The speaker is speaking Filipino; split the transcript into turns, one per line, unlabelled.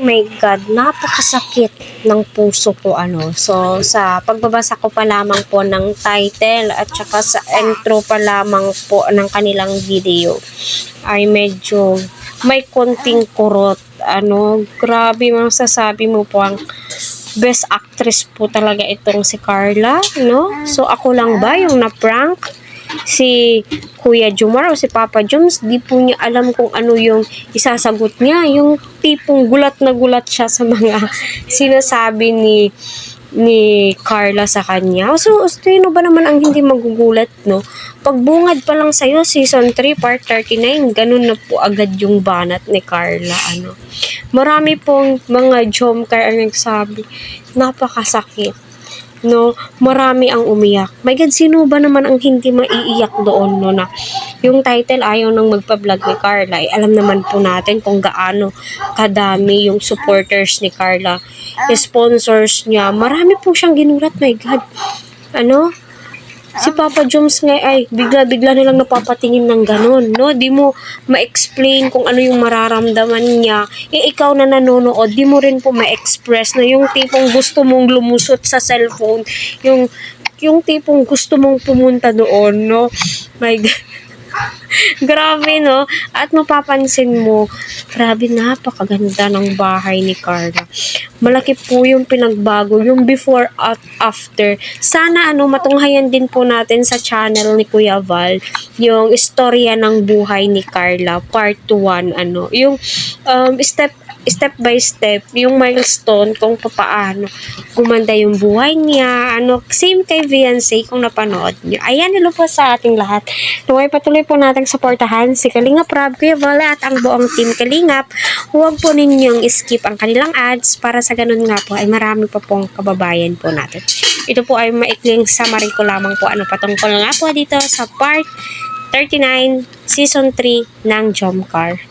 My God, napakasakit ng puso ko So, sa pagbabasa ko pa lamang po ng title at saka sa intro pa lamang po ng kanilang video ay medyo may konting kurot. Grabe masasabi mo po ang best actress po talaga itong si Carla, no? So, ako lang ba yung na-prank? Si Kuya Jomar o si Papa Joms, di po niya alam kung ano yung isasagot niya. Yung tipong gulat na gulat siya sa mga sinasabi ni Carla sa kanya. So, sino ba naman ang hindi magugulat, no? Pagbungad pa lang sa'yo, season 3, part 39, ganun na po agad yung banat ni Carla, Marami pong mga jomcar ang nagsabi, napakasakit. No, marami ang umiyak. My God, sino ba naman ang hindi maiiyak doon, no, na yung title ayaw nang magpa-vlog ni Carla. Alam naman po natin kung gaano kadami yung supporters ni Carla, sponsors niya. Marami po siyang ginulat, my God. Si Papa Joms nga ay bigla-bigla nilang napapatingin ng ganun, no? Di mo ma-explain kung ano yung mararamdaman niya. Ikaw na nanonood, di mo rin po ma-express na yung tipong gusto mong lumusot sa cellphone, yung tipong gusto mong pumunta doon, no? My God. Grabe, no? At mapapansin mo, grabe, napakaganda ng bahay ni Carla. Malaki po yung pinagbago, yung before at after. Sana matunghayan din po natin sa channel ni Kuya Val, yung istorya ng buhay ni Carla, part 1, yung step by step, yung milestone kung paano gumanda yung buhay niya, same kay Viancy kung napanood niyo. Ayan, hello po sa ating lahat. Naway patuloy po nating suportahan si Kalingap Rob, Kuya Val at ang buong team Kalingap. Huwag po ninyong skip ang kanilang ads para sa ganun nga po ay marami pa pong kababayan po natin. Ito po ay maikling summary ko lamang po patungkol nga po dito sa part 39 season 3 ng Jomcar.